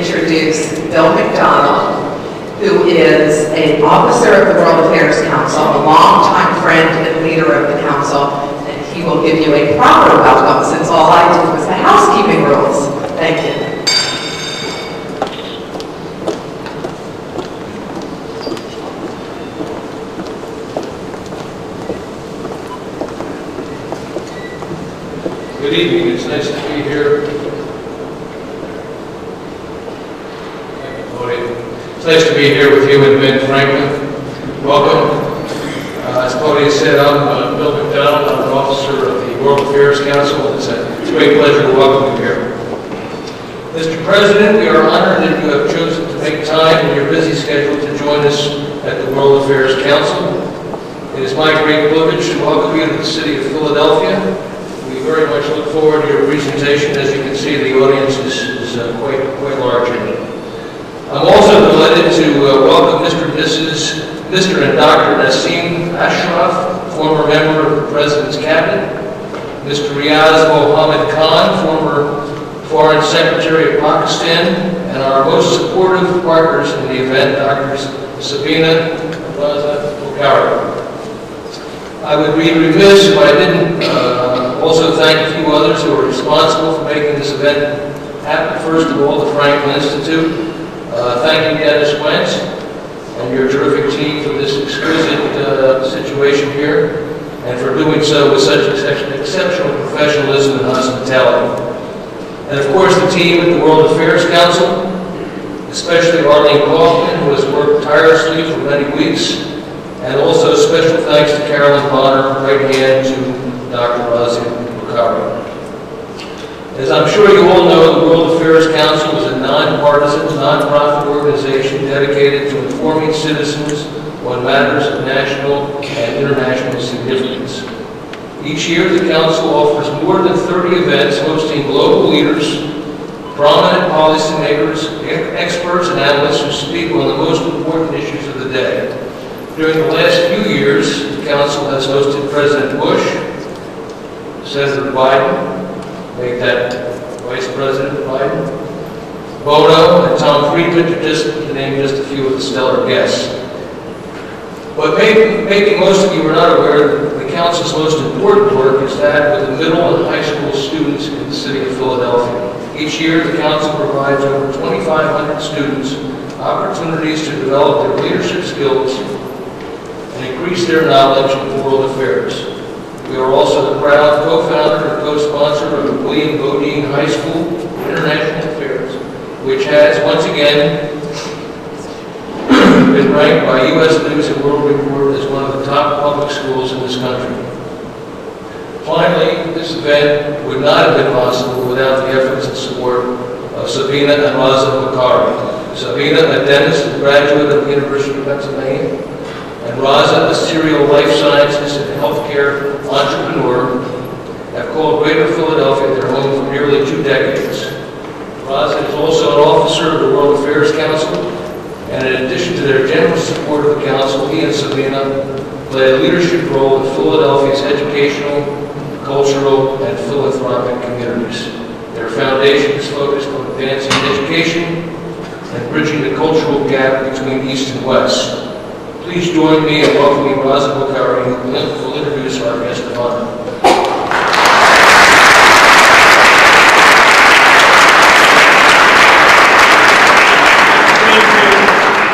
introduce Bill McDonald, who is an officer of the World Affairs Council, a longtime friend and leader of the Council, and he will give you a proper welcome since all I did was the housekeeping rules. Thank you. Good evening. It's nice to be here. It's nice to be here with you and Ben Franklin. Welcome. As Claudia said, I'm Bill McDonald. I'm an officer of the World Affairs Council. It's a great pleasure to welcome you here. Mr. President, we are honored that you have chosen to make time in your busy schedule to join us at the World Affairs Council. It is my great privilege to welcome you to the city of Philadelphia. We very much look forward to your presentation. As you can see, the audience is quite large here. I'm also delighted to welcome Mr. and Dr. Nassim Ashraf, former member of the President's Cabinet, Mr. Riaz Mohammed Khan, former Foreign Secretary of Pakistan, and our most supportive partners in the event, Drs. Sabina and Raza Bokhari. I would be remiss if I didn't also thank a few others who are responsible for making this event happen. First of all, the Franklin Institute. Thank you, Dennis Wentz, and your terrific team for this exquisite situation here, and for doing so with such exceptional professionalism and hospitality. And of course, the team at the World Affairs Council, especially Arlene Kaufman, who has worked tirelessly for many weeks, and also special thanks to Carolyn Bonner, right hand to Dr. Raza Bokhari. As I'm sure you all know, the World Affairs Council is a nonpartisan, nonprofit organization dedicated to informing citizens on matters of national and international significance. Each year, the Council offers more than 30 events hosting global leaders, prominent policymakers, experts, and analysts who speak on the most important issues of the day. During the last few years, the Council has hosted President Bush, Senator Biden, make that Vice President Biden, Bono, and Tom Friedman, to name just a few of the stellar guests. But maybe most of you are not aware that the Council's most important work is that with the middle and high school students in the city of Philadelphia. Each year, the Council provides over 2,500 students opportunities to develop their leadership skills and increase their knowledge of world affairs. We are also the proud co-founder and co-sponsor of the William Bodine High School International Affairs, which has once again been ranked by U.S. News and World Report as one of the top public schools in this country. Finally, this event would not have been possible without the efforts and support of Sabina and Raza Bokhari. Sabina, a dentist and graduate of the University of Pennsylvania, and Raza, a serial life sciences and healthcare entrepreneur, have called Greater Philadelphia their home for nearly 2 decades. Raza is also an officer of the World Affairs Council, and in addition to their generous support of the Council, he and Sabina play a leadership role in Philadelphia's educational, cultural, and philanthropic communities. Their foundation is focused on advancing education and bridging the cultural gap between East and West. Please join me in welcoming Raza Bokhari, who will introduce our guest of honor. Thank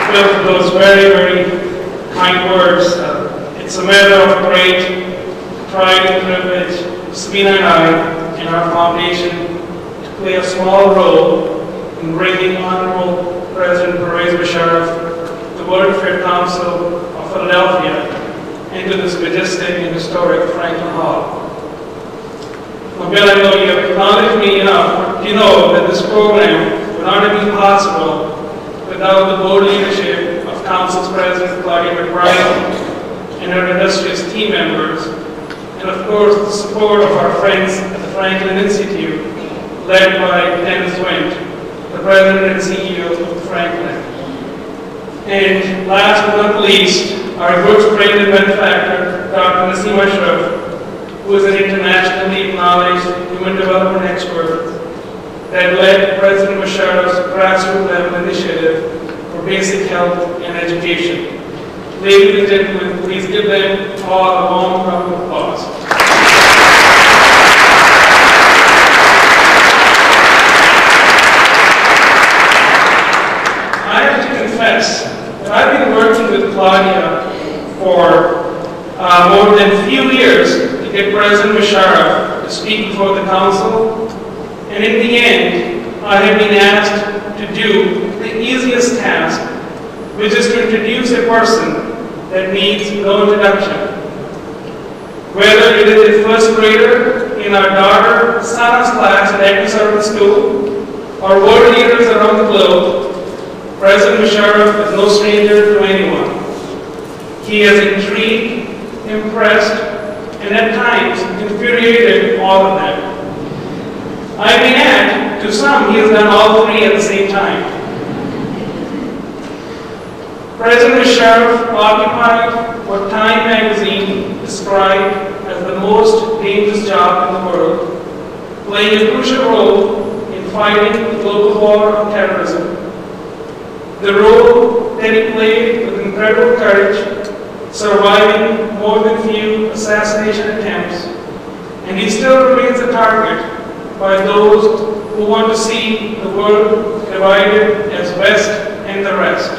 you, Bill, for those very, very kind words. It's a matter of great pride and privilege, Sabina and I, in our foundation, to play a small role in bringing Honorable President Pervez Musharraf, the World Affairs Council of Philadelphia, into this majestic and historic Franklin Hall. Now, Bill, I know you have acknowledged me enough to know that this program would not have been possible without the board leadership of Council's President Claudia McBride and her illustrious team members, and of course the support of our friends at the Franklin Institute, led by Dennis Wentz, the President and CEO of Franklin. And last but not least, our good friend and benefactor, Dr. President Musharraf, who is an internationally acknowledged human development expert, that led President Musharraf's grassroots level initiative for basic health and education. Ladies and gentlemen, please give them all a warm round of applause. I have to confess that I've been working with Claudia for more than a few years to get President Musharraf to speak before the council, and in the end, I have been asked to do the easiest task, which is to introduce a person that needs no introduction. Whether it is a first grader in our daughter Sana's class at Inquirer School, or world leaders around the globe, President Musharraf is no stranger to anyone. He has intrigued, impressed, and at times infuriated all of them. I may add, to some, he has done all three at the same time. President Musharraf occupied what Time magazine described as the most dangerous job in the world, playing a crucial role in fighting the global war on terrorism. The role that he played with incredible courage, surviving more than few assassination attempts, and he still remains a target by those who want to see the world divided as West and the rest.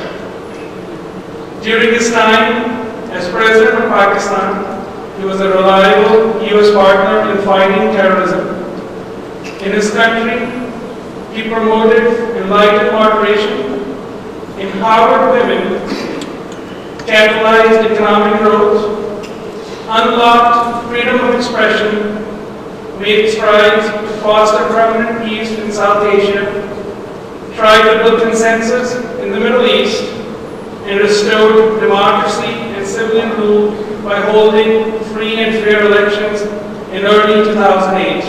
During his time as President of Pakistan, he was a reliable U.S. partner in fighting terrorism. In his country, he promoted enlightened moderation, empowered women, catalyzed economic growth, unlocked freedom of expression, made strides to foster permanent peace in South Asia, tried to build consensus in the Middle East, and restored democracy and civilian rule by holding free and fair elections in early 2008.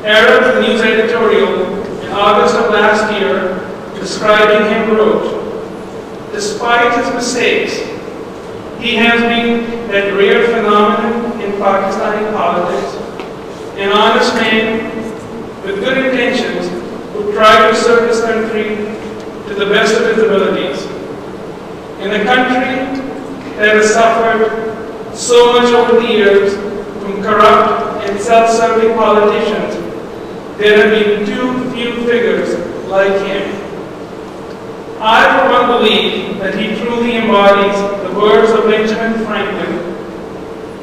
Arab News editorial in August of last year describing him wrote, "Despite his mistakes, he has been that rare phenomenon in Pakistani politics, an honest man with good intentions who tried to serve his country to the best of his abilities. In a country that has suffered so much over the years from corrupt and self-serving politicians, there have been too few figures like him. I, for one, believe that he truly embodies the words of Benjamin Franklin.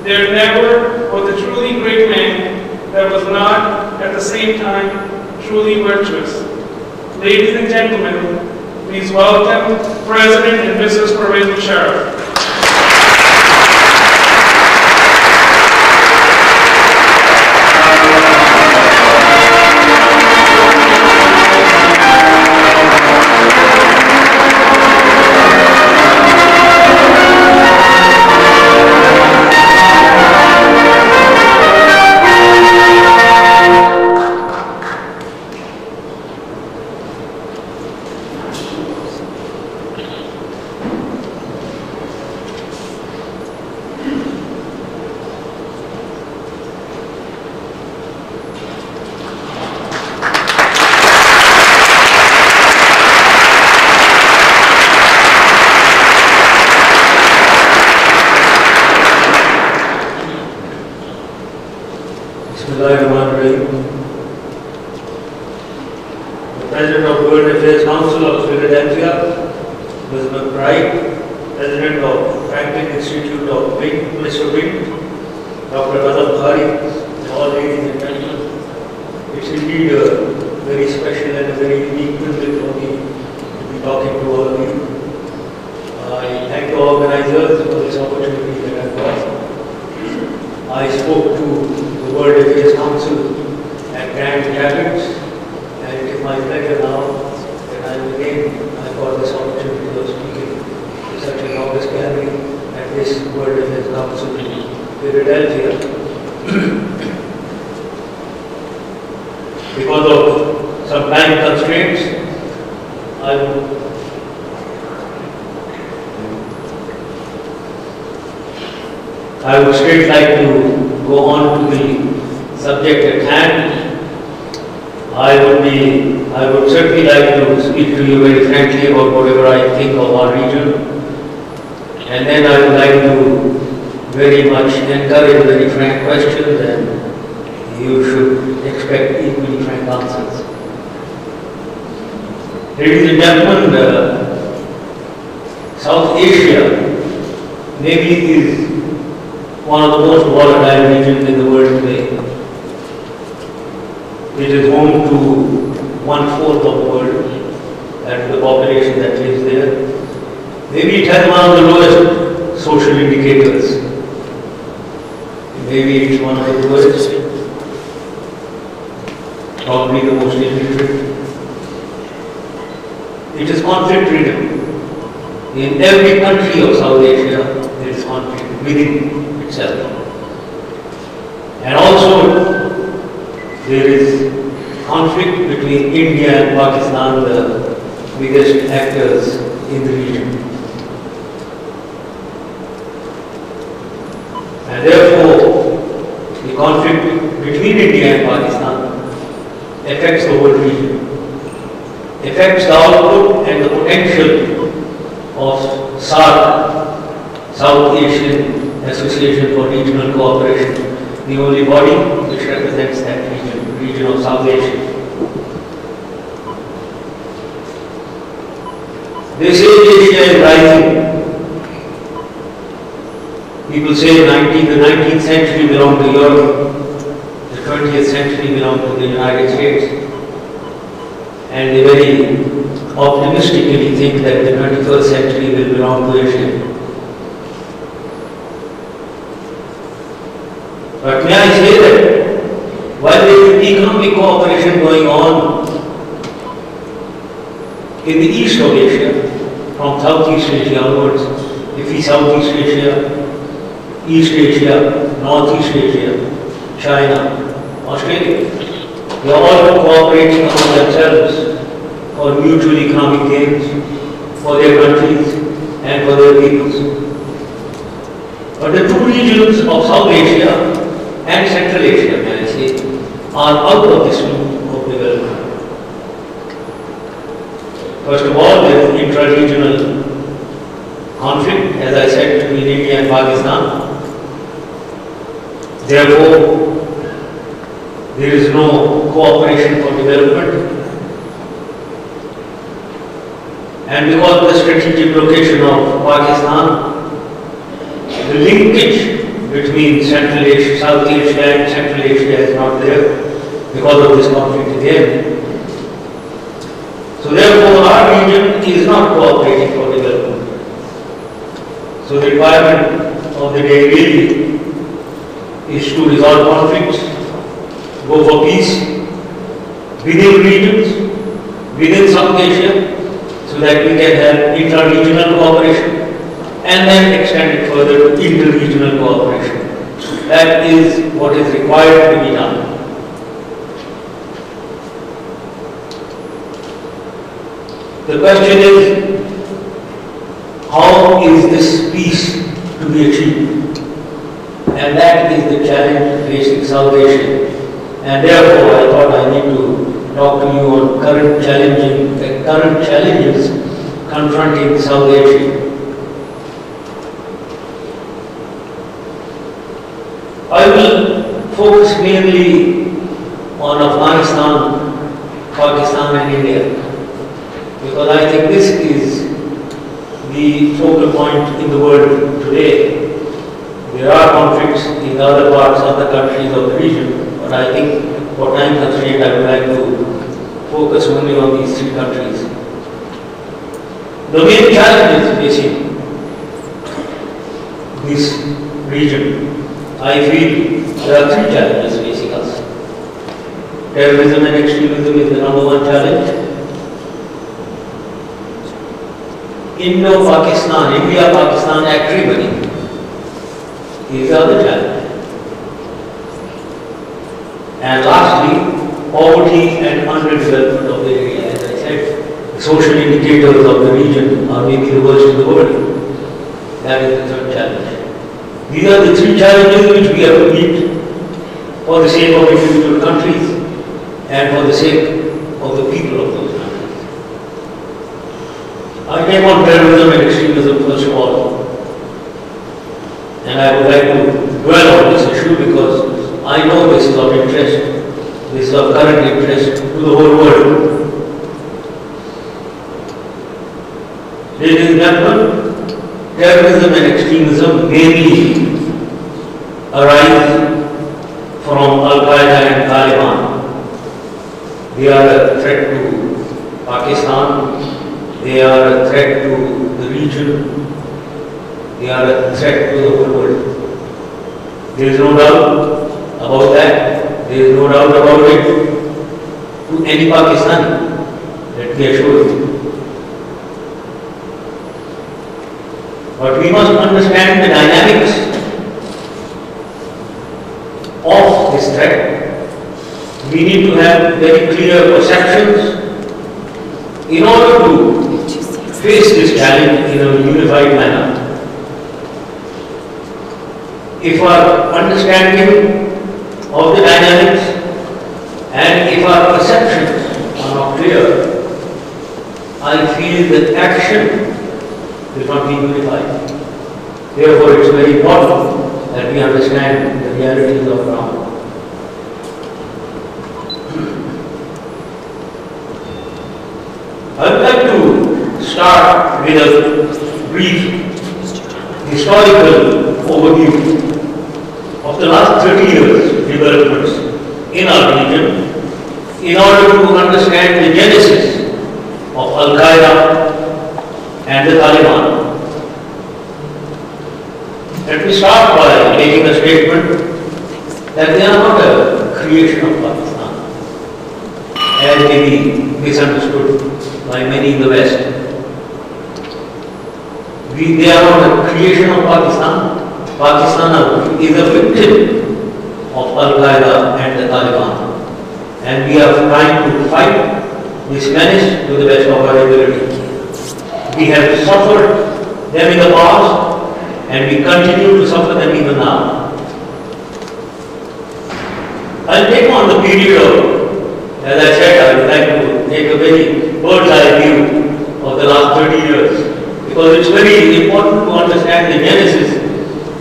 There never was a truly great man that was not, at the same time, truly virtuous." Ladies and gentlemen, please welcome President and Mrs. Pervez Musharraf. The President of the World Affairs Council of Philadelphia, Ms. McBride, President of Franklin Institute of Mr. Wing, Dr. Raza Bokhari, and all ladies and gentlemen. It's indeed a very special and a very unique privilege for me to be talking to all of you. I thank the organizers for this opportunity that I've got. I spoke to the World Affairs Council at Grand Cabinets, and it is my pleasure now that I got this opportunity of speaking to such an august gathering at this World Affairs Council in Philadelphia. Because of some time constraints, I would straight like to go on to the subject at hand. I would certainly like to speak to you very frankly about whatever I think of our region, and then I would like to very much encourage very frank questions, and you should expect equally frank answers. Ladies and gentlemen, South Asia maybe is one of the most volatile regions in the world today. It is home to 1/4 of the world, that is the population that lives there. Maybe it has one of the lowest social indicators. Maybe it's one of the lowest, probably the most illiterate. It is conflict-ridden. In every country of South Asia, there is conflict within itself. And also, there is conflict between India and Pakistan, the biggest actors in the region. And therefore, the conflict between India and Pakistan affects the whole region, affects the output and the potential of SAARC, South Asian Association for Regional Cooperation, the only body which represents that region of South Asia. They say Asia is rising. People say the 19th century belonged to Europe, the 20th century belonged to the United States, and they very optimistically think that the 21st century will belong to Asia. But may I say that while there is economic cooperation going on in the east of Asia, from Southeast Asia onwards, if we Southeast Asia, East Asia, Northeast Asia, China, Australia, they are all cooperating among themselves for mutual economic gains, for their countries and for their peoples. But the two regions of South Asia and Central Asia, may I say, are out of this loop of development. First of all, there is intra-regional conflict, as I said, between India and Pakistan. Therefore, there is no cooperation for development. And because of the strategic location of Pakistan, the linkage between Central Asia, South Asia and Central Asia is not there because of this conflict again. So therefore, our region is not cooperating for development. So the requirement of the day really is to resolve conflicts, go for peace within regions, within South Asia, so that we can have intra-regional cooperation and then extend it further to inter-regional cooperation. That is what is required to be done. The question is, how is this peace to be achieved? And that is the challenge facing South Asia. And therefore, I thought I need to talk to you on current challenges confronting South Asia. I will focus mainly on Afghanistan, Pakistan and India, because I think this is the focal point in the world today. There are conflicts in the other parts of the countries of the region, but I think for time constraint I would like to focus only on these three countries. The main challenges facing this region, I feel there are three challenges facing us. Terrorism and extremism is the number one challenge. Indo-Pakistan, India-Pakistan acrimony is the other challenge. And lastly, poverty and underdevelopment of the area. As I said, the social indicators of the region are maybe the worst in the world. That is the third challenge. These are the three challenges which we have to meet for the sake of individual countries. and for the sake of the people of those countries. I came on terrorism and extremism first of all, and I would like to dwell on this issue because I know this is of interest, this is of current interest to the whole world. Ladies and gentlemen, terrorism and extremism mainly arise from Al-Qaeda and Taliban. They are a threat to Pakistan, they are a threat to the region, they are a threat to the whole world. There is no doubt about that, there is no doubt about it to any Pakistani, let me assure you. But we must understand the dynamics of this threat. We need to have very clear perceptions in order to face this challenge in a unified manner. If our understanding of the dynamics and if our perceptions are not clear, I feel that action will not be unified. Therefore, it's very important that we understand the realities of ground. I would like to start with a brief historical overview of the last 30 years developments in our region in order to understand the genesis of Al-Qaeda and the Taliban. Let me start by making a statement that they are not a creation of Pakistan, as may be misunderstood by many in the West. They are not a creation of Pakistan. Pakistan is a victim of Al-Qaeda and the Taliban, and we are trying to fight this menace to the best of our ability. We have suffered them in the past, and we continue to suffer them even now. I'll take on the period of, as I said, I would like to take a very bird's eye view of the last 30 years, because it's very important to understand the genesis,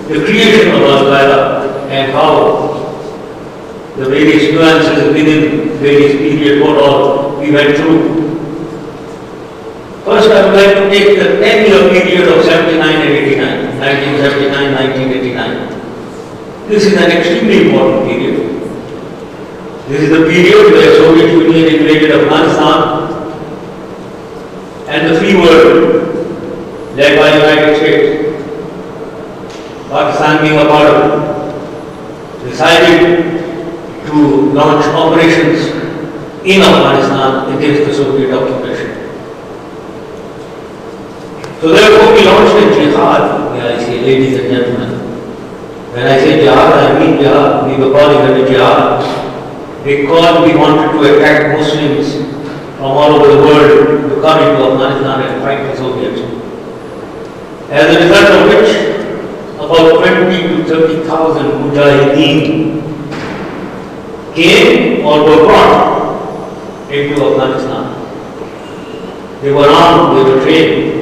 the creation of Al-Qaeda, and how the various nuances within various periods, what all we went through. First, I would like to take the 10-year period of 79 and 89, 1979, 1989. This is an extremely important period. This is the period where Soviet Union invaded Afghanistan and the free world, led by the United States, Pakistan being a part of it, decided to launch operations in Afghanistan against the Soviet occupation. So therefore we launched a jihad, I say, ladies and gentlemen. When I say jihad, I mean jihad. We were calling it a jihad because we wanted to attract Muslims from all over the world to come into Afghanistan and fight the Soviets. As a result of which, about 20 to 30,000 mujahideen came or were brought into Afghanistan. They were armed, they were trained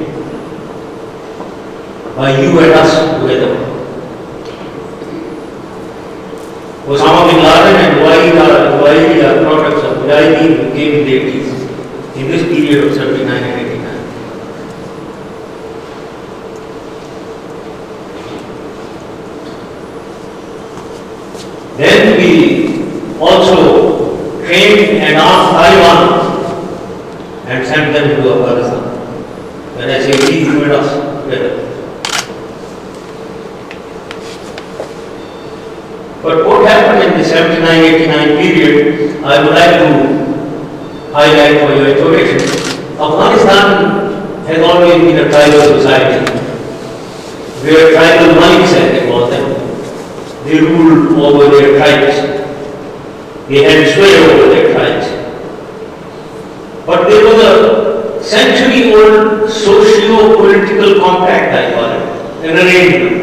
by you and us together. Osama bin Laden and Wahid are products of Mujahideen who came in the 80s, in this period of 79 and 89. Then we also trained and armed Taliban and sent them to Afghanistan. When I say we, you and us together. But what happened in the 79-89 period, I would like to highlight for your information. Afghanistan has always been a tribal society, where tribal maliks, as they call them, they ruled over their tribes. They had sway over their tribes. But there was a century-old socio-political compact, I call it, an arrangement,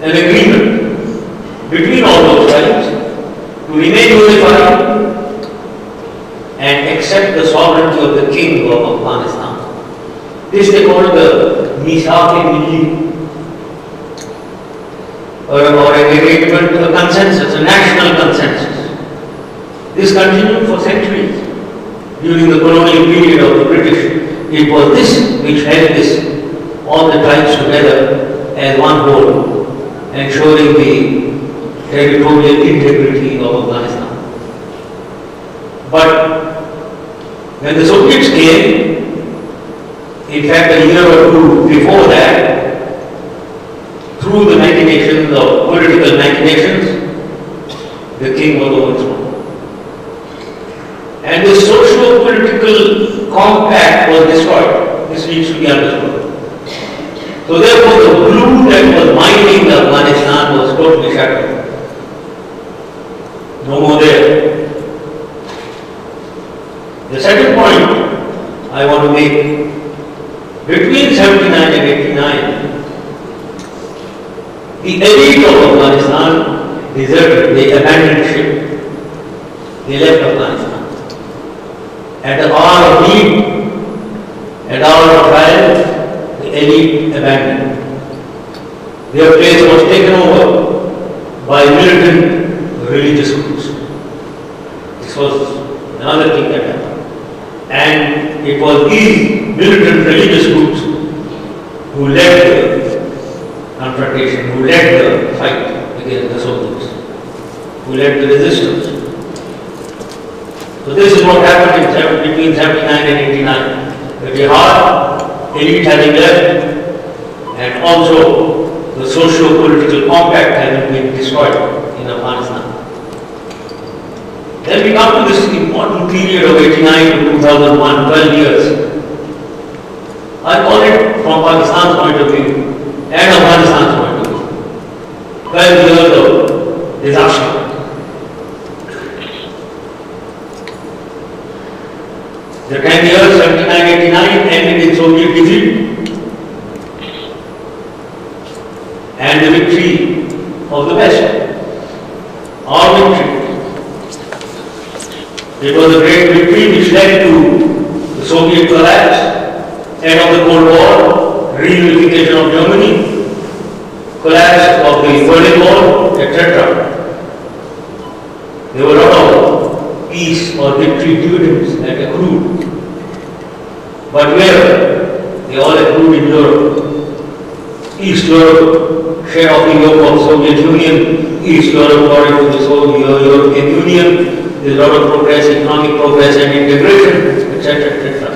an agreement between all those tribes to remain unified accept the sovereignty of the king of Afghanistan. This they call the Misaq-e-Milli, or an arrangement, a consensus, a national consensus. This continued for centuries. During the colonial period of the British, it was this which held all the tribes together as one whole, ensuring the territorial integrity of Afghanistan. But when the Soviets came, in fact a year or two before that, through the machinations of political machinations, the king was overthrown. And the socio-political compact was destroyed. This needs to be understood. So therefore the blue that was mining Afghanistan was totally shattered. No more there. The second point I want to make, between 79 and 89, the elite of Afghanistan deserted, they abandoned ship. They left Afghanistan. At the hour of need, at the hour of trial, the elite abandoned. Their place was taken over by militant religious groups. This was another thing that happened. And it was these militant religious groups who led the confrontation, who led the fight against the Soviets, who led the resistance. So this is what happened between 79 and 89. The jihad, elite having left, and also the socio-political compact having been destroyed in Afghanistan. Then we come to this important period of 89 to 2001, 12 years. I call it from Pakistan's point of view and Afghanistan's point of view, 12 years of disaster. The 10 years, 79-89, ended in Soviet defeat and the victory of the West. Our victory. It was a great victory which led to the Soviet collapse, end of the Cold War, reunification of Germany, collapse of the Berlin Wall, etc. There were a lot of peace or victory dividends that accrued. But where? They all accrued in Europe. East Europe, share of the yoke of Soviet Union, East Europe got into the European Union. There is a lot of progress, economic progress and integration, etc., etc.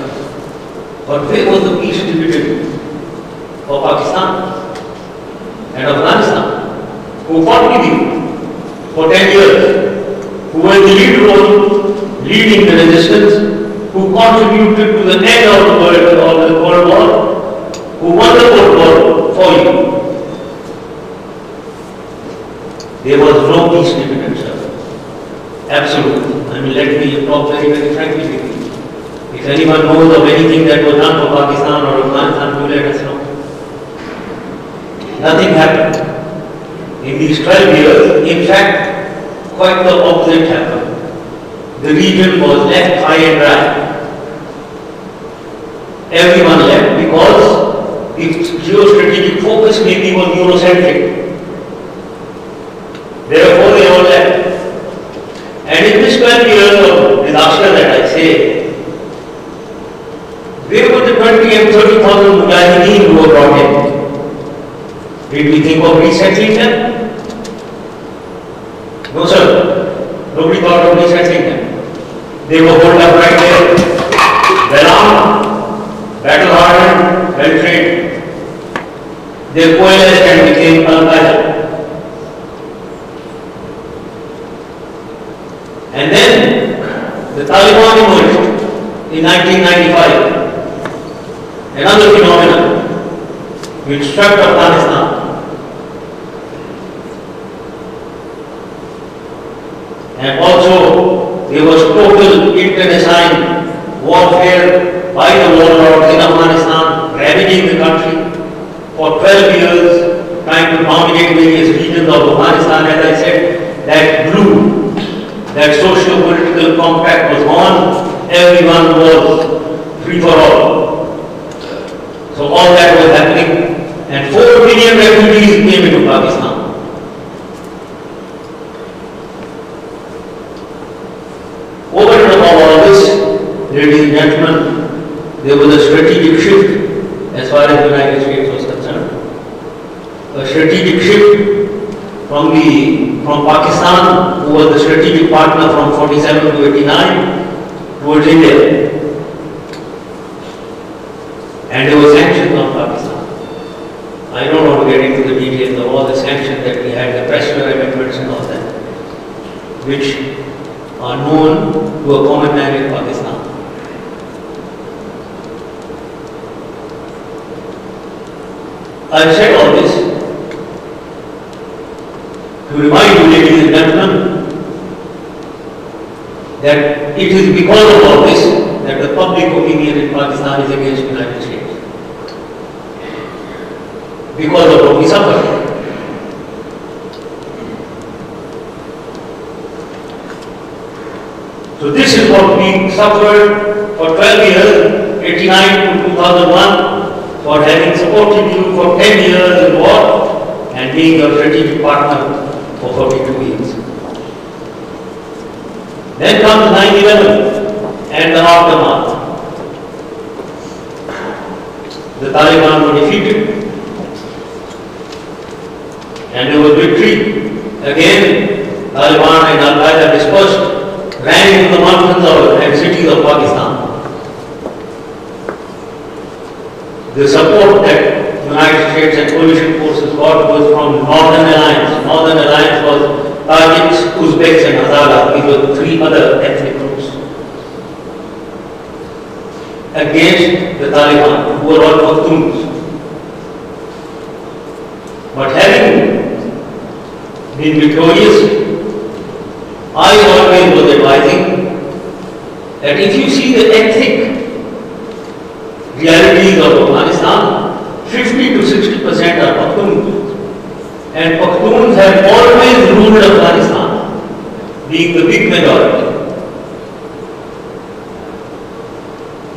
But where was the peace dividend for Pakistan and Afghanistan, who fought with you for 10 years, who were in the lead role, leading the resistance, who contributed to the end of the Cold War, who won the Cold War for you. There was no peace dividend, sir. Absolutely. I mean, let me talk very, very frankly with you. If anyone knows of anything that was done for Pakistan or Afghanistan, do let us know. Nothing happened. In these 12 years, in fact, quite the opposite happened. The region was left high and dry. Everyone left because its geostrategic focus maybe was Eurocentric. Therefore, they all left. And in this 12 years of disaster that I say, where were the 20 and 30,000 Mujahideen who were brought in? Did we think of resettling them? No, sir. Nobody thought of resettling them. They were holed up right there, well armed, battle hardened, well trained. They coalesced and became Al-Qaeda. And then the Taliban emerged in 1995. Another phenomenon which struck Afghanistan. And also there was total internecine warfare by the warlords in Afghanistan, ravaging the country for 12 years, trying to dominate various regions of Afghanistan. As I said, that glue, that socio-political compact was gone. everyone was free for all. So all that was happening, and 4 million refugees came into Pakistan. Over and above all this, ladies and gentlemen, there was a strategic shift as far as the United States was concerned. A strategic shift from Pakistan, who was the strategic partner from 47 to 89, towards India. And there were sanctions on Pakistan. I don't want to get into the details of all the sanctions that we had, the Pressure amendments and all that, which are known to a common man in Pakistan. I've said all this to remind you, ladies and gentlemen, that it is because of all this that the public opinion in Pakistan is against the United States. Because of what we suffered. So this is what we suffered for 12 years, 89 to 2001, for having supported you for 10 years in war and being your strategic partner for 42 years. Then comes 9/11 and the aftermath. The Taliban were defeated and there was victory. Again, Taliban and Al-Qaeda dispersed, ran into the mountains and cities of Pakistan. The support that United States and coalition forces got was from Northern Alliance. Northern Alliance was Tajiks, Uzbeks and Hazaras. These were 3 other ethnic groups against the Taliban, who were all Pakhtuns. But having been victorious, I always was advising that if you see the ethnic realities of Afghanistan, 50 to 60% are Pakhtuns, and Pakhtuns have always ruled Afghanistan, being the big majority.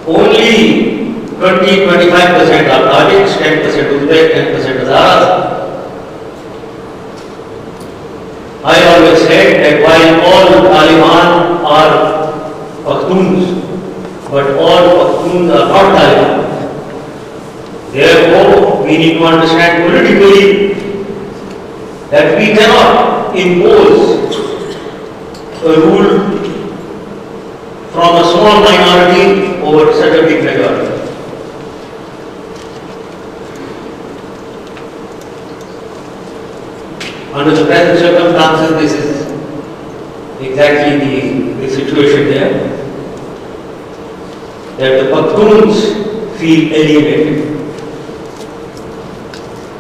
Only 20-25% are Tajiks, 10% Uzbek, 10% Hazaras. I always said that while all Taliban are Pakhtuns, but all Pakhtuns are not Taliban. Therefore, we need to understand politically that we cannot impose a rule from a small minority over such a big majority. Under the present circumstances, this is exactly the situation there. That the Pakhtuns feel alienated.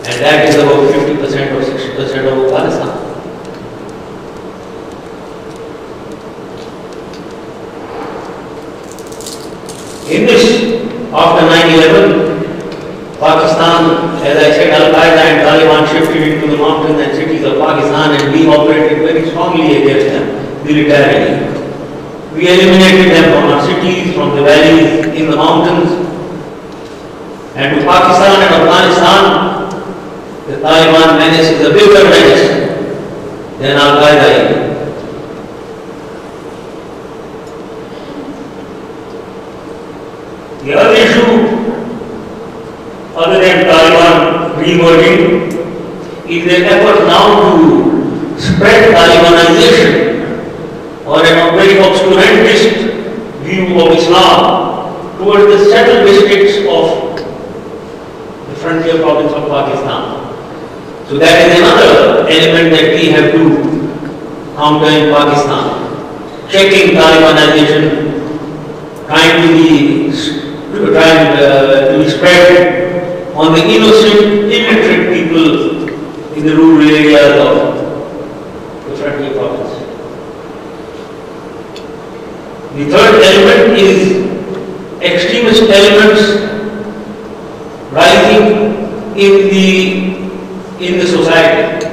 And that is about 50% or 60% of Afghanistan. In this, after 9/11, Pakistan, as I said, Al-Qaeda and Taliban shifted into the mountains and cities of Pakistan, and we operated very strongly against them militarily. We eliminated them from our cities, from the valleys, in the mountains. And to Pakistan and Afghanistan, the Taliban menace is a bigger menace than Al-Qaeda. The other issue, other than Taliban re-emerging, is their effort now to spread Talibanization or a very obscurantist view of Islam towards the settled districts of the frontier province of Pakistan. So that is another element that we have to counter in Pakistan. Checking Talibanization, trying to be spread on the innocent, illiterate people in the rural areas of the frontier province. The third element is extremist elements rising in the society.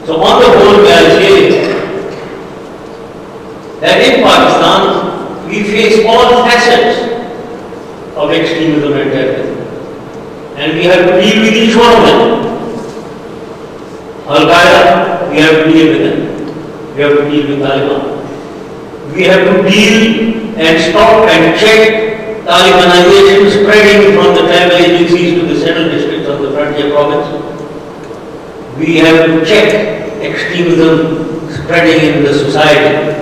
So on the whole, may I say that in Pakistan, we face all facets of extremism and terrorism. And we have to deal with each one of them. Al-Qaeda, we have to deal with them. We have to deal with Taliban. We have to deal and stop and check Talibanization spreading from the tribal agencies to the central districts of the frontier province. We have to check extremism spreading in the society.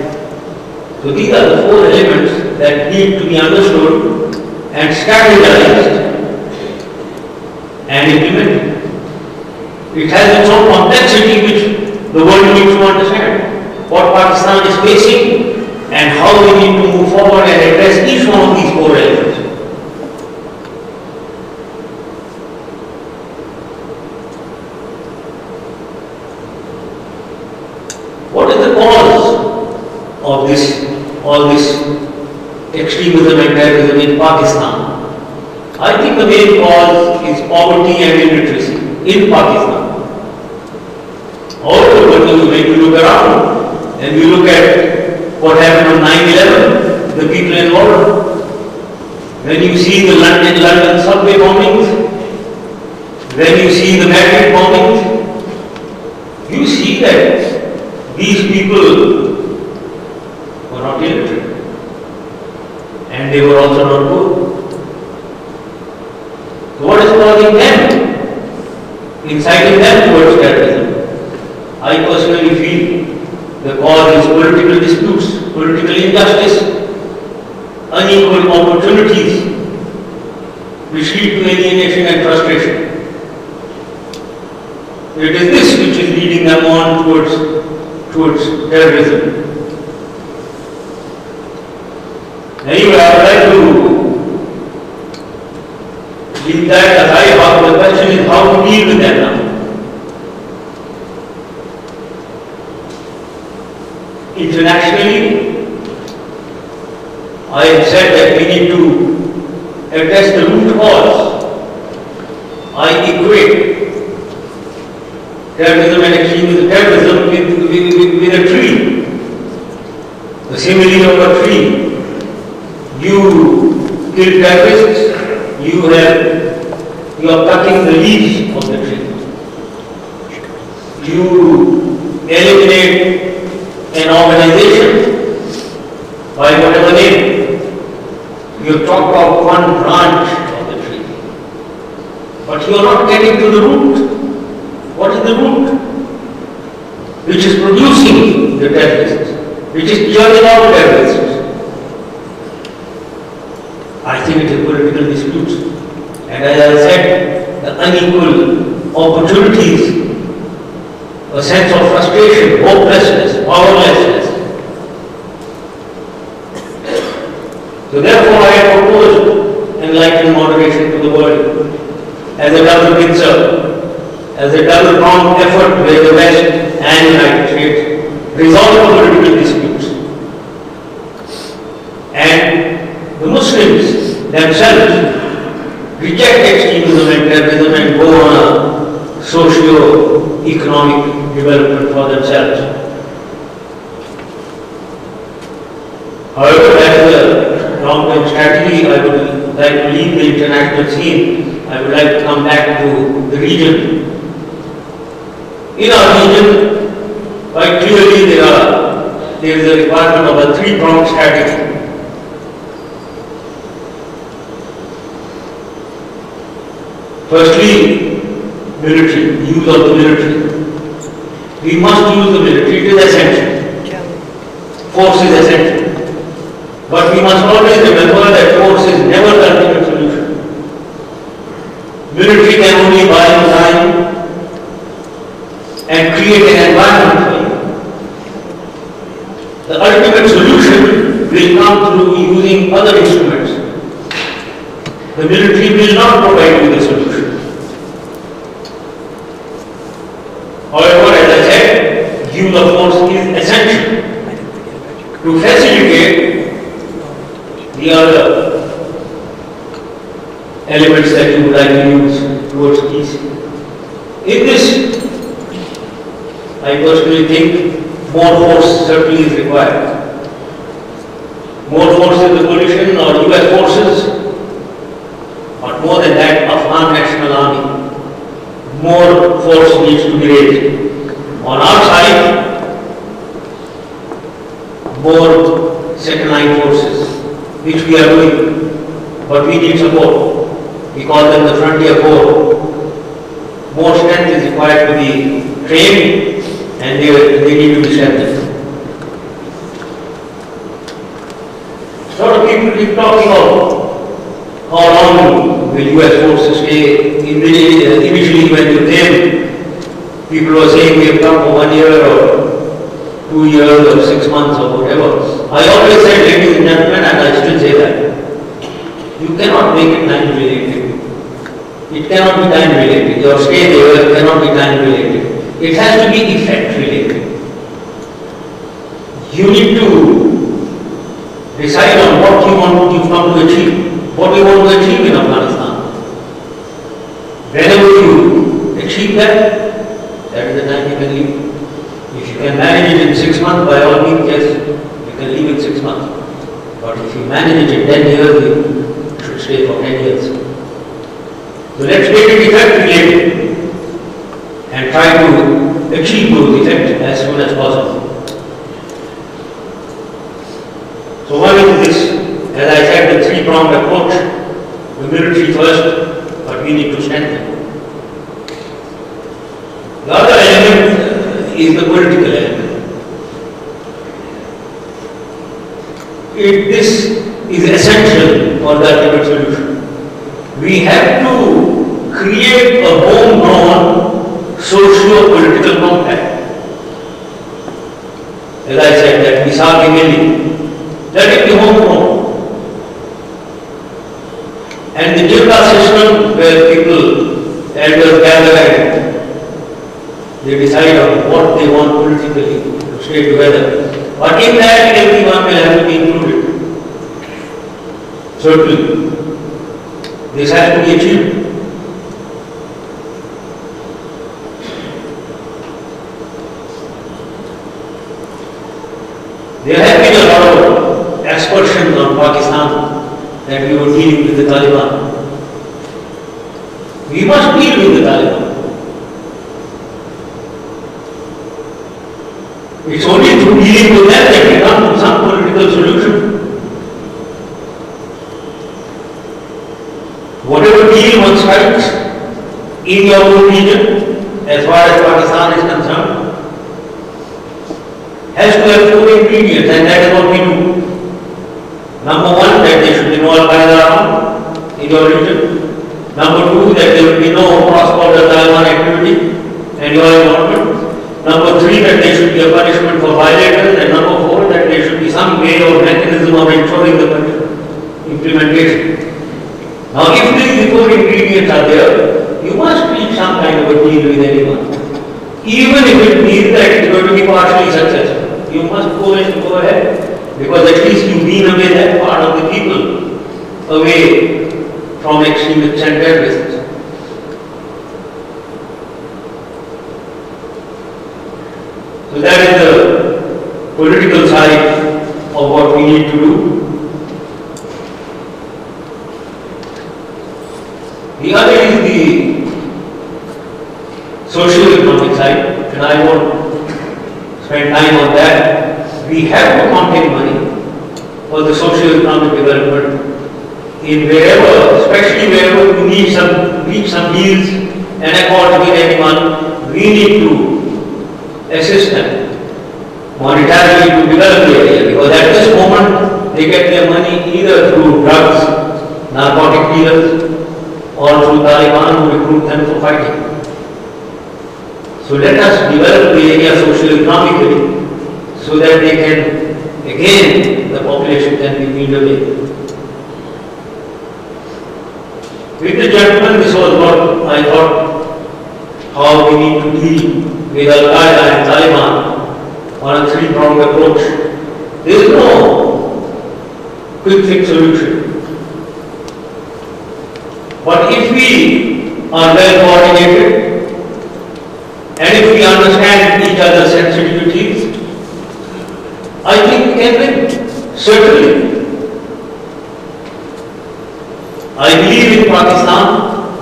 So these are the four elements that need to be understood and standardized and implemented. It has its own complexity which the world needs to understand. What Pakistan is facing and how we need to move forward and address each one of these four elements. What is the cause of all this extremism and terrorism in Pakistan? I think the main cause is poverty and illiteracy in Pakistan. Also, when you look around and you look at what happened on 9/11, the people involved, when you see the London subway bombings, when you see the Madrid bombings, you see that these people were not illiterate and they were also not poor. So what is causing them? Inciting them towards terrorism? I personally feel the cause is political disputes, political injustice, unequal opportunities which lead to alienation and frustration. It is this which is leading them on towards terrorism. Anyway, I would like to leave that aside. The question is how to deal with them now. Internationally, I have said that we need to address the root cause. I equate terrorism and extremism, terrorism with a tree. The simile of a tree. You kill terrorists, you are cutting the leaves of the tree. You eliminate an organization by whatever name. You chop off one branch of the tree. But you are not getting to the root. What is the root? Which is producing the terrorists, which is churning out terrorists. I think it is political disputes. And as I said, the unequal opportunities, a sense of frustration, hopelessness, powerlessness. So therefore I have proposed enlightened moderation to the world as a double picture, as a double-pronged effort where the West and the United States resolve political disputes. And the Muslims themselves reject extremism and terrorism and go on a socio-economic development for themselves. However, as a long-term strategy, I would like to leave the international scene. I would like to come back to the region. In our region, quite clearly there is a requirement of a three-pronged strategy. Firstly, military, use of the military. We must use the military, it is essential. Force is essential. But we must always remember that force is never the ultimate solution. Military can only buy you time and create an environment for you. The ultimate solution will come through using other instruments. The military will not provide you the solution. However, as I said, use of force is essential to facilitate the other elements that you would like to use towards peace. In this, I personally think more force certainly is required. more forces in the coalition or US forces, but more than that, Afghan National Army. More force needs to be raised. On our side, more second line forces, which we are doing, but we need support. We call them the frontier corps. More strength is required to be trained, and they need to be strengthened. A lot of people keep talking about how long will US forces stay. Initially when you came, people were saying we have come for 1 year or 2 years or 6 months or whatever. I always said, ladies and gentlemen, and I still say that, you cannot make it time related. It cannot be time related. Your stay there cannot be time related. It has to be effect related. You need to decide on what you want to achieve, what you want to achieve in Afghanistan. Whenever you achieve that, that is the time you can leave. If you can manage it in 6 months, by all means, yes, you can leave in 6 months. But if you manage it in 10 years, you should stay for 10 years. So let's make it effect related and try to achieve those effects as soon as possible. So one is this, as I said, the three-pronged approach. The military first, but we need to strengthen. The other element is the political element. This is essential for the ultimate solution. We have to create a homegrown socio-political compact. As I said, that Misaki let it be homegrown. And the Jirga system where people, elders gather and they decide on what they want politically to stay together. But in that, everyone will have to be included. Certainly, this has to be achieved. There have been a lot of aspersions on Pakistan that we were dealing with the Taliban. We must deal with the Taliban. It's only through dealing with them that we come to some political solution. Whatever deal one strikes in your own region, as far as Pakistan is concerned, has to have 4 ingredients, and that is what we do. Number 1, that there should be no Al-Qaeda in your region. Number 2, that there will be no cross-border Taliban activity and your involvement. Number 3, that there should be a punishment for violators. And number 4, that there should be some way or mechanism of ensuring the implementation. Now, if these 4 ingredients are there, you must reach some kind of a deal with anyone. Even if it means that it is going to be partially successful. You must go ahead, because at least you wean away that part of the people away from extremists and terrorists. So that is the political side of what we need to do. The other is the socio-economic side, and I won't spend time on that. We have to contain money for the socio-economic development in wherever, especially wherever we need reach some deals and accord with anyone, we need to assist them monetarily to develop the area, because at this moment they get their money either through drugs, narcotic dealers, or through Taliban who recruit them for fighting. So let us develop the area socio-economically so that they can, again, the population can be weaned away. With the gentleman, this was what I thought, how we need to deal with Al-Qaeda and Taliban on a 3-pronged approach. There is no quick fix solution. But if we are well coordinated and if we understand each other's sensitivities, I think we can win. Certainly. I believe in Pakistan,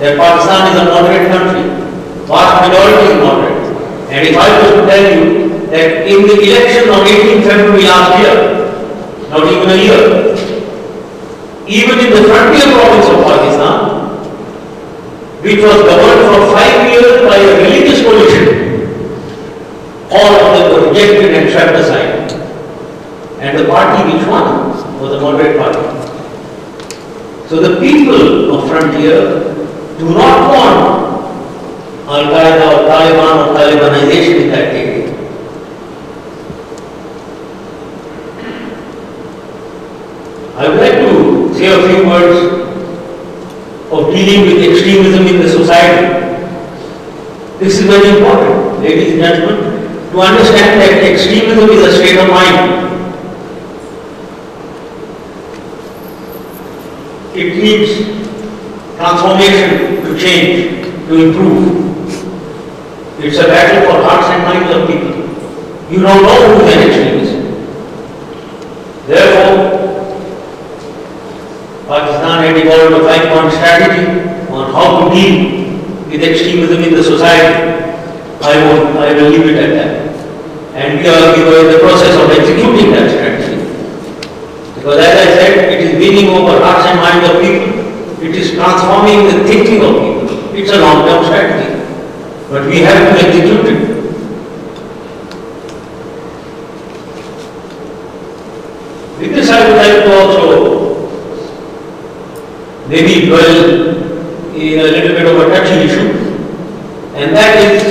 that Pakistan is a moderate country. Vast majority is moderate. And if I was to tell you that in the election on 18 February last year, not even a year, even in the frontier province of Pakistan, which was governed for 5 years by a religious coalition, all of them were rejected and swept aside. And the party which won was a moderate party. So the people of frontier do not want Al-Qaeda or Taliban or Talibanization in that area. I would like to say a few words of dealing with extremism in the society. This is very important, ladies and gentlemen, to understand that extremism is a state of mind. It needs transformation to change, to improve. It's a battle for hearts and minds of people. You don't know who is an extremist. Therefore, Pakistan had evolved a 5-point strategy on how to deal with extremism in the society. I will leave it at that. And we are in the process of executing that strategy. Because as I said, it is winning over hearts and minds of people. It is transforming the thinking of people. It's a long-term strategy. But we have to execute it. With this, I would like to also maybe dwell in a little bit of a touchy issue. And that is,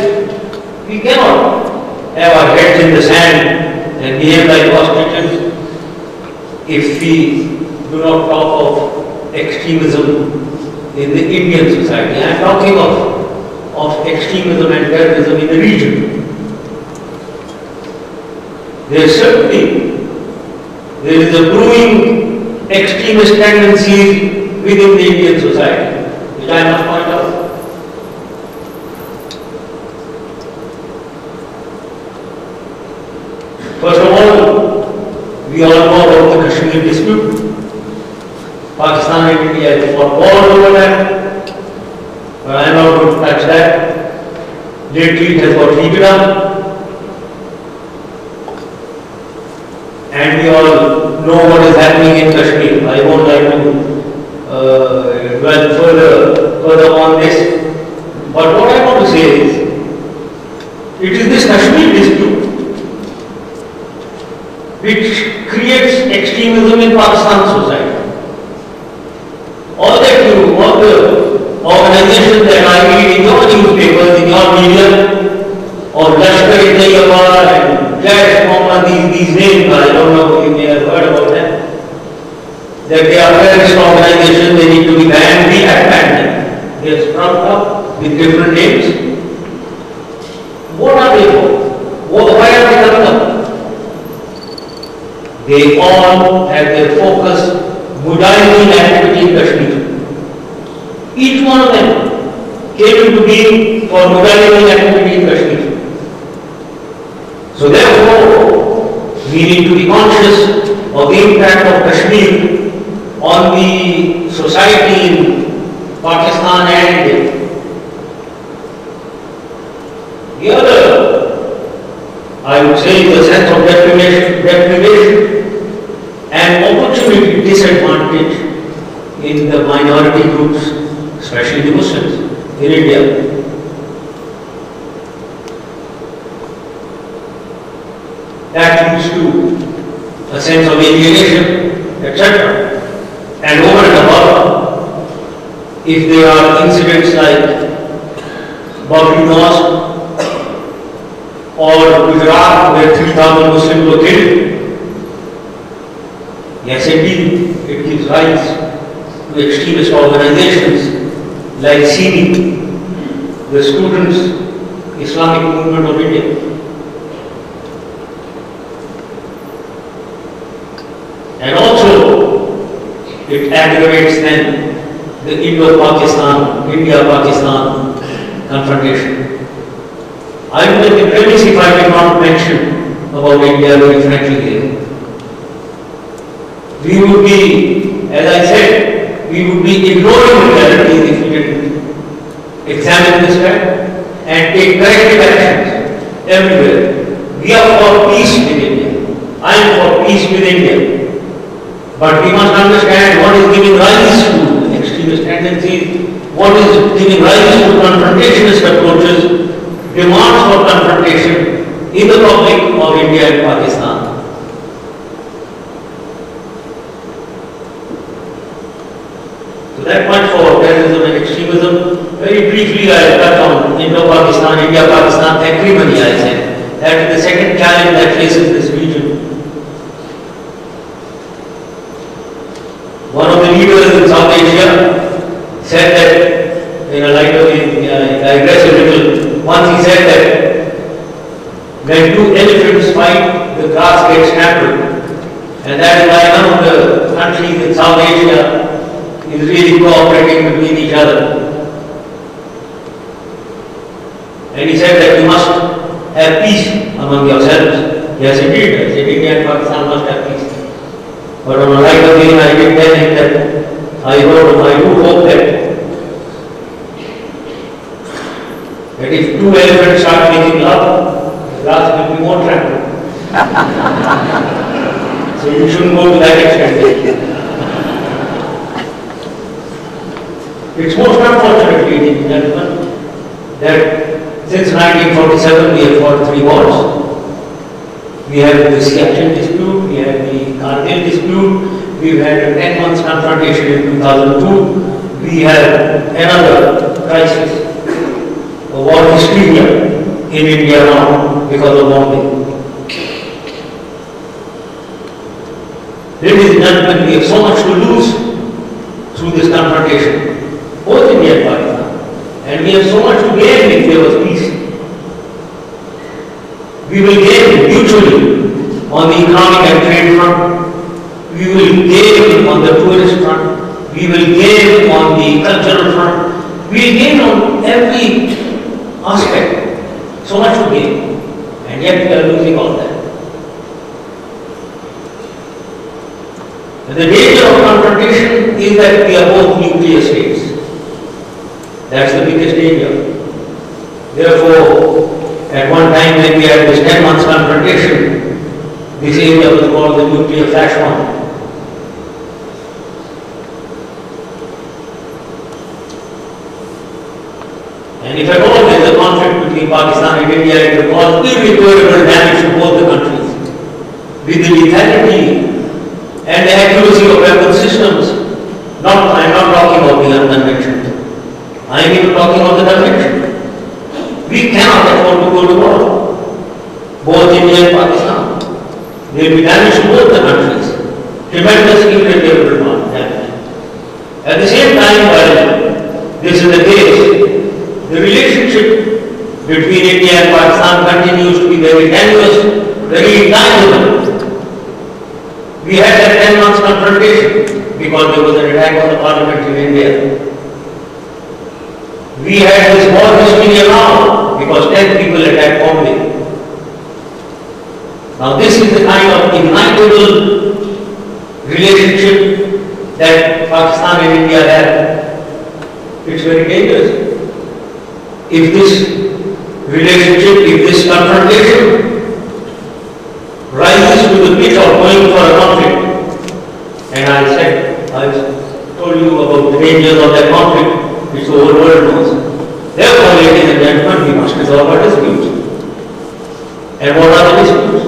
we cannot have our heads in the sand and behave like ostriches if we do not talk of extremism in the Indian society. I am talking of extremism and terrorism in the region. There is a brewing extremist tendencies within the Indian society, which I must point out. First of all, we all know about the Kashmir dispute. Pakistan and India have fought wars over that, but I am not going to touch that. Lately it has got heated up, and we all know what is happening in Kashmir. I won't like to dwell further on this, but what I want to say is, it is this Kashmir dispute which creates extremism in Pakistan society. All the organizations that I read in your newspapers, in your media, or Lashkar-e-Taiba and Jaish Mohammed, these names, I don't know if you may have heard about them, that they are terrorist organizations, they need to be banned. We have banned them. They have sprung up with different names. What are they for? Why are they coming up? They all have their focus Mujahideen activity in Kashmir. Each one of them came into being for Mujahideen activity in Kashmir. So therefore, we need to be conscious of the impact of Kashmir on the society in Pakistan and India. The other, I would say, is a sense of deprivation and opportunity disadvantage in the minority groups, especially the Muslims in India. That leads to a sense of alienation, etc. And over and above, if there are incidents like Babri Mosque or Gujarat where 3,000 Muslims were killed, yes indeed, it gives rise to extremist organizations like SENI, the Students' Islamic Movement of India. And also, it aggravates then the India-Pakistan confrontation. I will make a premise if I cannot mention about India very frankly here. We would be, as I said, we would be ignoring realities if we didn't examine this fact and take corrective actions everywhere. We are for peace with India. I am for peace with India. But we must understand what is giving rise to extremist tendencies, what is giving rise to confrontationist approaches, demands for confrontation in the public of India and Pakistan. So that much for terrorism and extremism. Very briefly, I touch on Indo-Pakistan, India-Pakistan acrimony, I said. That is the second challenge that faces this region. One of the leaders in South Asia said that, in a light of I digress a little, once he said that when two elephants fight, the grass gets trampled. And that is why none of the countries in South Asia is really cooperating between each other. And he said that you must have peace among yourselves. Yes, indeed, I said India and Pakistan must have peace. But on a lighter vein, I did tell him that I do hope that if two elephants start making love, the grass will be more trampled. So you shouldn't go to that extent. It's most unfortunate, ladies and gentlemen, that since 1947 we have fought 3 wars. We have the Siachen dispute, we have the Kargil dispute, we've had a 10 months confrontation in 2002, we have another crisis, a war hysteria in India now because of bombing. Ladies and gentlemen, we have so much to lose through this confrontation, both India and Pakistan, and we have so much to gain if there was peace. We will gain mutually on the economic and trade front, we will gain on the tourist front, we will gain on the cultural front, we will gain on every aspect, so much to gain, and yet we are losing all that. And the danger of confrontation is that we are both nuclear states. That's the biggest danger. Therefore, at one time when we had this 10 months confrontation, this area was called the nuclear flashpoint. And if at all there is a conflict between Pakistan and India, it will cause irreparable damage to both the countries. With the lethality and the accuracy of weapon systems, I am not talking about the unconventional. I am even talking about the conventional. We cannot afford to go to war, both India and Pakistan. There will be damage to both the countries, tremendous irreparable damage. At the same time, while this is the case, the relationship between India and Pakistan continues to be very tenuous, very intangible. We had that 10 months confrontation because there was an attack on the parliament in India. We had this war hysteria now because 10 people attacked Bombay. Now this is the kind of ignitable relationship that Pakistan and India have. It's very dangerous. If this relationship, if this confrontation rises to the pitch of going for a conflict, and I told you about the dangers of that conflict, which the whole world knows. Therefore, ladies and gentlemen, we must resolve our disputes. And what are the disputes?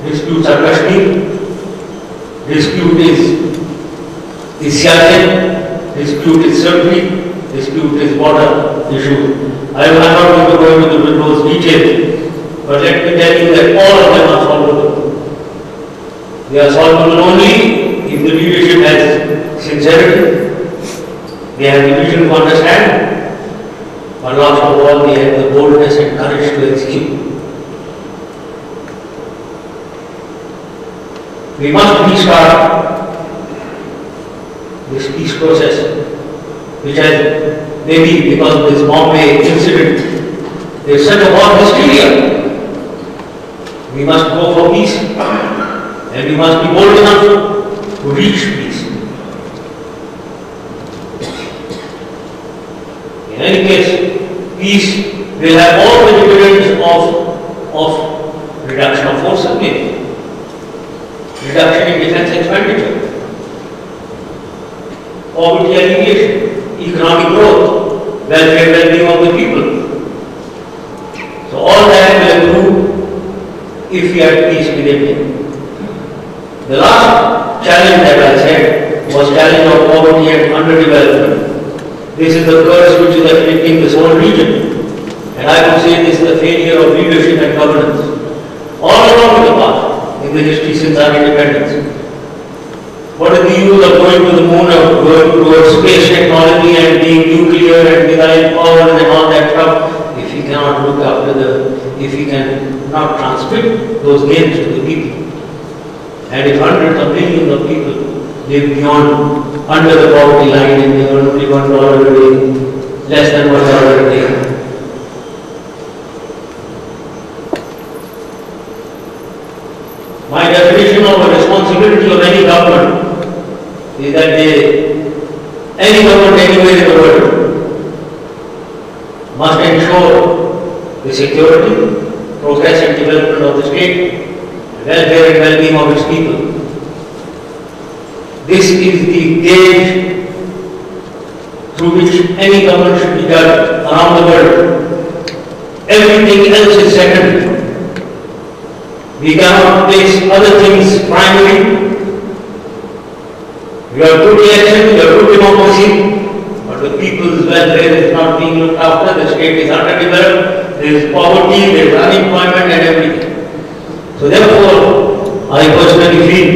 Disputes are Kashmir, dispute is Siachen, dispute is Sirpuri, dispute is border issue. I am not going to go into those details, but let me tell you that all of them are solvable. They are solvable only if the leadership has sincerity, they have the vision to understand, but last of all, they have the boldness and courage to execute. We must restart this peace process, which has maybe because of this Bombay incident, there is such a war hysteria. We must go for peace, and we must be bold enough to reach peace. any case, peace will have all the dividends of reduction of forces, maybe, reduction in defense expenditure, poverty alleviation, economic growth, welfare, well-being of the people. So all that will improve if we have peace with India. The last challenge that I said was challenge of poverty and underdevelopment. This is the curse which is afflicting this whole region. And I would say this is the failure of leadership and governance. All along the path in the history since our independence. What is the use of going to the moon or going towards space technology and being nuclear and missile power and all that stuff if we cannot look after if we can not transmit those gains to the people? And if hundreds of millions of people live beyond, under the poverty line and they earn only $1 a day, less than $1 a day. My definition of a responsibility of any government is that any government anywhere in the world must ensure the security, progress and development of the state, welfare and well-being of its people. This is the gauge through which any government should be judged around the world. Everything else is secondary. We cannot place other things primary. You have good election, you have good democracy, but the people's welfare is not being looked after, the state is underdeveloped, there is poverty, there is unemployment and everything. So therefore, I personally feel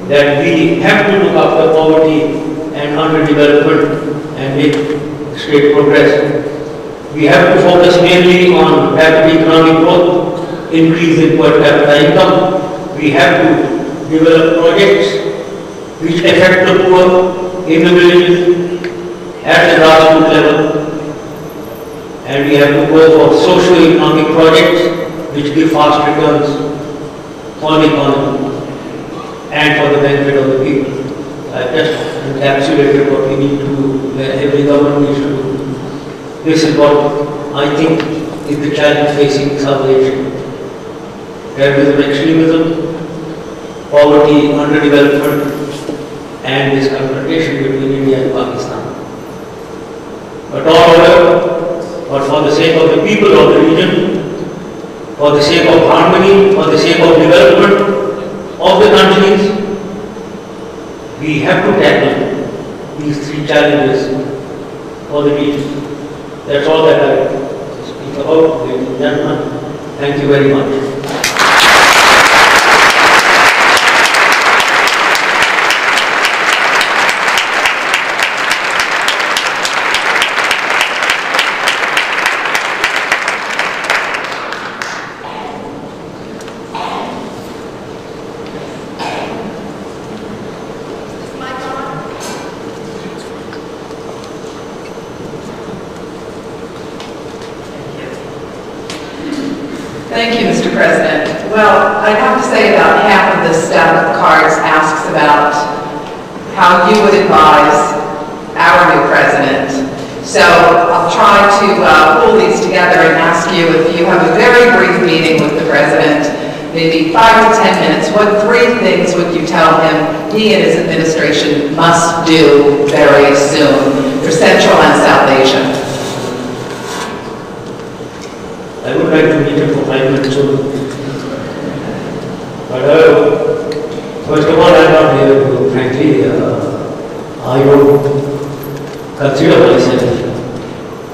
that we have to look after poverty and underdevelopment and make state progress. We have to focus mainly on rapid economic growth, increase in per capita income. We have to develop projects which affect the poor in the villages at the grassroots level. And we have to go for socio-economic projects which give fast returns for the economy and for the benefit of the people. I just encapsulated what we need to do, where every government needs to do. This is what I think is the challenge facing South Asia. Terrorism, extremism, poverty, underdevelopment, and this confrontation between India and Pakistan. But for the sake of the people of the region, for the sake of harmony, for the sake of development of the countries, we have to tackle these three challenges for the region. That's all that I speak about, ladies and gentlemen. Thank you very much. Thank you, Mr. President. Well, I'd have to say about half of this stack of cards asks about how you would advise our new president. So I'll try to pull these together and ask you if you have a very brief meeting with the president, maybe 5 to 10 minutes, what 3 things would you tell him he and his administration must do very soon for Central and South Asia? I would like to meet him for 5 minutes only. But first of all, I'm not here to, frankly, I don't consider myself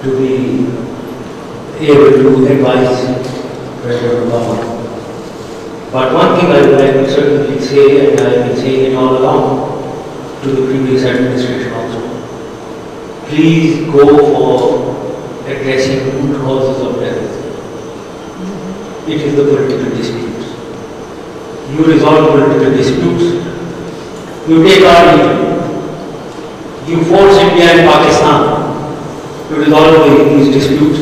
to be able to advise President Obama. But one thing I would like to certainly say, and I have been saying it all along to the previous administration also, please go for addressing root causes of terrorism. It is the political disputes. You resolve political disputes. You take our region. You force India and Pakistan to resolve these disputes.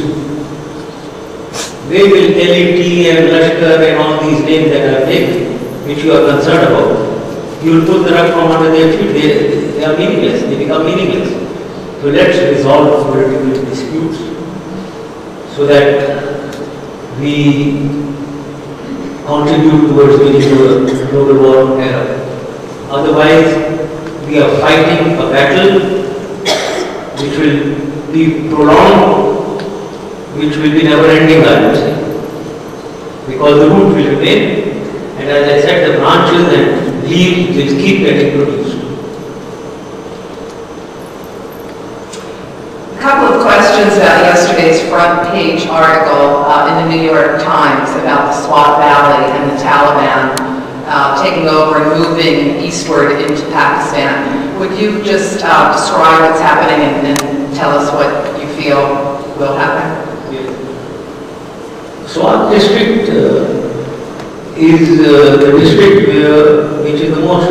They will LET and Lashkar and all these names that are taken, which you are concerned about, you will put the rug from under their feet. They are meaningless. They become meaningless. So let's resolve political disputes so that we contribute towards winning the global war era. Otherwise, we are fighting a battle which will be prolonged, which will be never-ending, I would say, because the root will remain, and as I said, the branches and leaves will keep getting produced. A couple of questions about yesterday's front page article in the New York Times about the Swat Valley and the Taliban taking over and moving eastward into Pakistan. Would you just describe what's happening and tell us what you feel will happen? Yes. Swat district is the district which is the most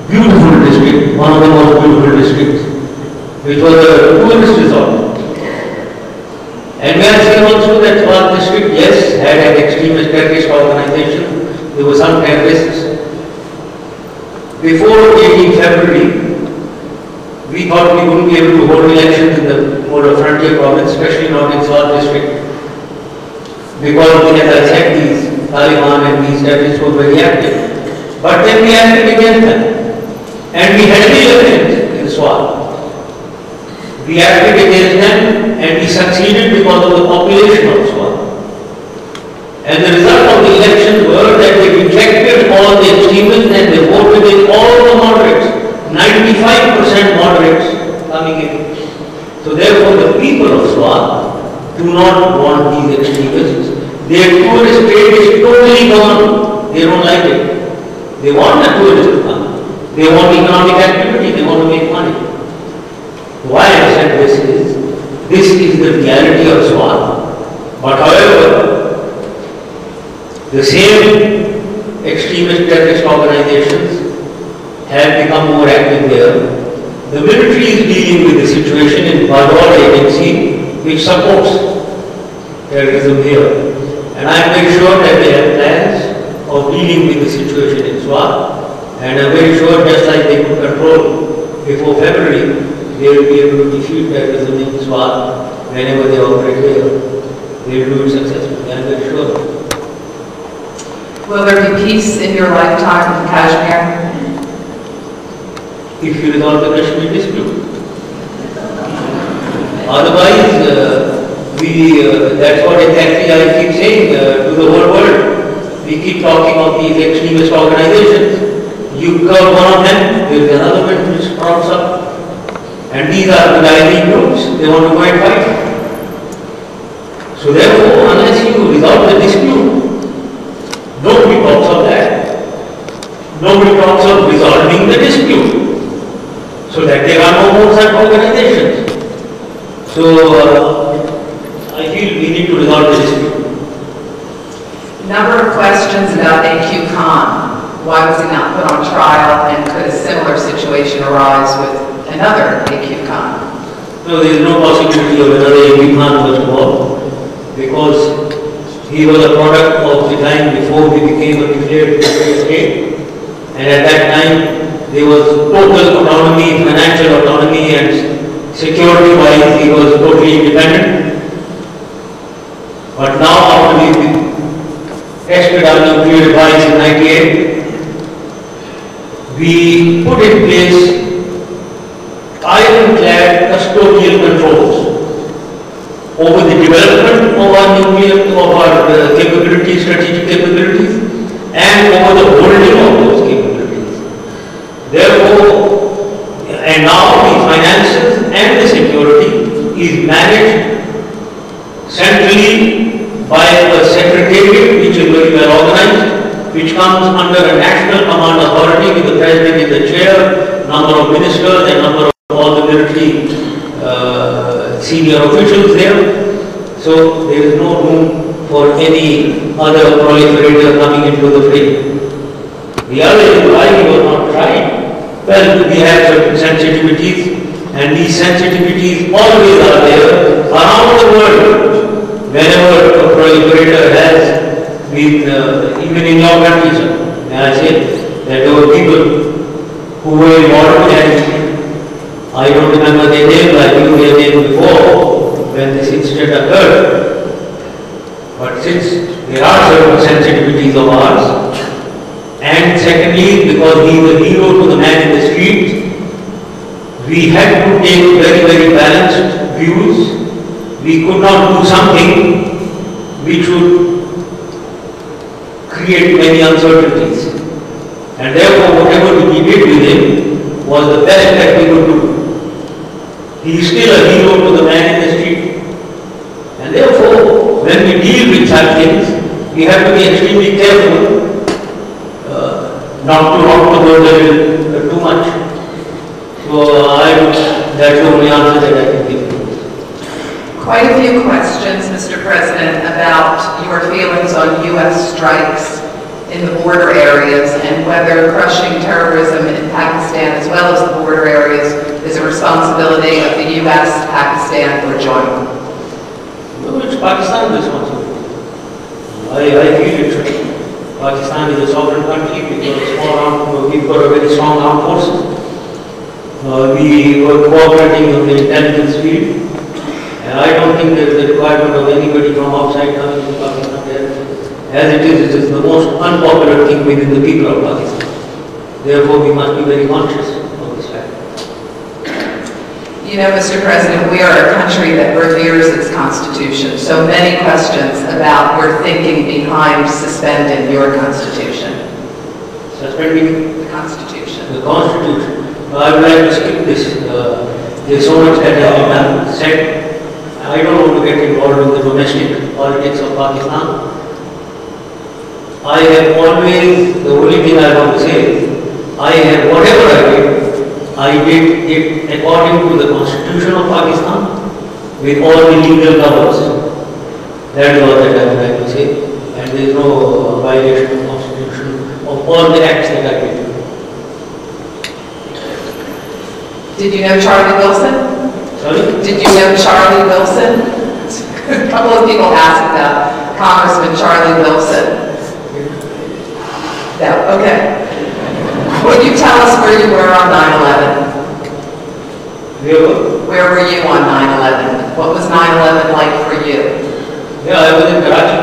beautiful district, one of the most beautiful districts, which was a tourist resort. And we are seeing also that Swat district, yes, had an extremist terrorist organization. There were some terrorists. Before 18 February, we thought we wouldn't be able to hold elections in the border frontier province, especially not in Swat district, because, as I said, these Taliban and these terrorists were very active. But then we acted against them, and we had elections in Swat. We acted against them and we succeeded because of the population of Swat. And the result of the elections were that they rejected all the extremists and they voted in all the moderates, 95% moderates coming in. So therefore the people of Swat do not want these extremists. Their tourist trade is totally gone. They don't like it. They want the tourists to come. They want economic activity. They want to make money. Why I said this is the reality of Swat. But however, the same extremist terrorist organizations have become more active there. The military is dealing with the situation in Badwal agency, which supports terrorism here. And I am very sure that they have plans of dealing with the situation in Swat. And I am very sure, just like they could control before February, they will be able to defeat terrorism in Swat whenever they operate here. They will do it successfully, I am very sure. Will there be peace in your lifetime in Kashmir? If you resolve the Kashmir dispute. Otherwise, that's what exactly I keep saying to the whole world. We keep talking of these extremist organizations. You curb one of them, there is another one which props up. And these are the guiding groups, they want to go and fight. So therefore, unless you resolve the dispute, nobody talks of that. Nobody talks of resolving the dispute, so that there are no more such organizations. So I feel we need to resolve the dispute. Number of questions about A.Q. Khan. Why was he not put on trial, and could a similar situation arise with another A.Q. Khan? No, there is no possibility of another A.Q. Khan first of all, because he was a product of the time before we became a declared state, and at that time there was total autonomy, financial autonomy, and security-wise he was totally independent. But now, after we tested our nuclear device in 98, we put in place ironclad custodial controls over the development of our nuclear, of our capabilities, strategic capabilities, and over the holding of those capabilities. Therefore, and now the finances and the security is managed centrally by a secretariat which is very well organized, which comes under a national command authority with the president in the chair, number of ministers and number of all the military senior officials there. So there is no room for any other proliferator coming into the fray. The other is why he was not tried. Well, we have certain sensitivities, and these sensitivities always are there around the world. Whenever a proliferator has been, even in your country, sir, may I say, that there were people who were involved and I don't remember their name like you their name before when this incident occurred. But since there are certain sensitivities of ours, and secondly, because he is a hero to the man in the street, we had to take very, very balanced views. We could not do something which would create many uncertainties. And therefore, whatever we did with him was the best that we could do. He is still a hero to the man in the street. And therefore, when we deal with such things, we have to be extremely careful not to rock the boat too much. So that's the only answer that I can give you. Quite a few questions, Mr. President, about your feelings on U.S. strikes in the border areas and whether crushing terrorism in Pakistan as well as the border areas is a responsibility of the U.S., Pakistan, or joint. No, it's Pakistan's responsibility. I feel it. Pakistan is a sovereign country. We've got a very strong armed forces. We were cooperating on the intelligence field. And I don't think there is a requirement of anybody from outside coming to Pakistan there. As it is the most unpopular thing within the people of Pakistan. Therefore, we must be very conscious of this fact. You know, Mr. President, we are a country that reveres its Constitution. So many questions about your thinking behind suspending your Constitution. Suspending? The Constitution. The Constitution. I would like to skip this. There's so much that has been said. I don't want to get involved in the domestic politics of Pakistan. I have always, the only thing I want to say, whatever I did it according to the Constitution of Pakistan with all the legal covers. That is all that I would like to say. And there is no violation of the Constitution of all the acts that I did. Did you know Charlie Wilson? Sorry? Did you know Charlie Wilson? A couple of people asked about Congressman Charlie Wilson. No, okay. Would you tell us where you were on 9/11? Where were you on 9/11? What was 9/11 like for you? Yeah, I was in Karachi.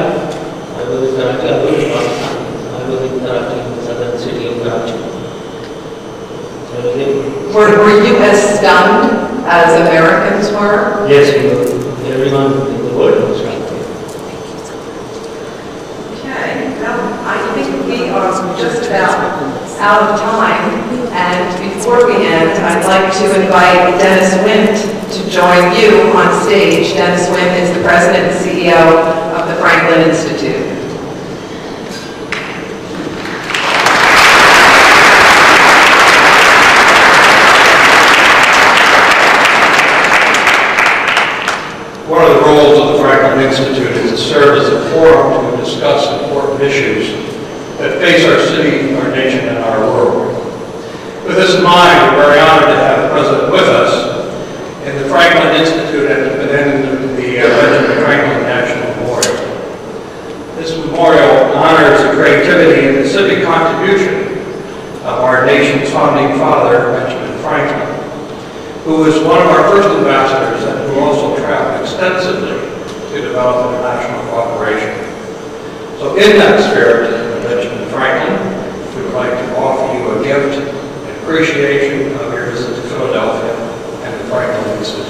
I was in Pakistan. I was in Karachi, in the southern city of Karachi. Were you as stunned as Americans were? Yes, we were. Everyone in the world was stunned. Okay, well, I think we are just about out of time. And before we end, I'd like to invite Dennis Wint to join you on stage. Dennis Wint is the President and CEO of the Franklin Institute. One of the roles of the Franklin Institute is to serve as a forum to discuss important issues that face our city, our nation, and our world. With this in mind, we're very honored to have the President with us in the Franklin Institute and the Benjamin Franklin National Memorial. This memorial honors the creativity and the civic contribution of our nation's founding father, Benjamin Franklin, who was one of our first ambassadors and who also traveled extensively to develop international cooperation. So in that spirit of Benjamin Franklin, we would like to offer you a gift in appreciation of your visit to Philadelphia and the Franklin Institute.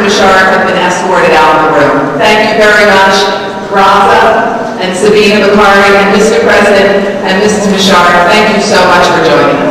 Musharraf have been escorted out of the room. Thank you very much, Raza and Sabina Bokhari and Mr. President and Mrs. Musharraf. Thank you so much for joining us.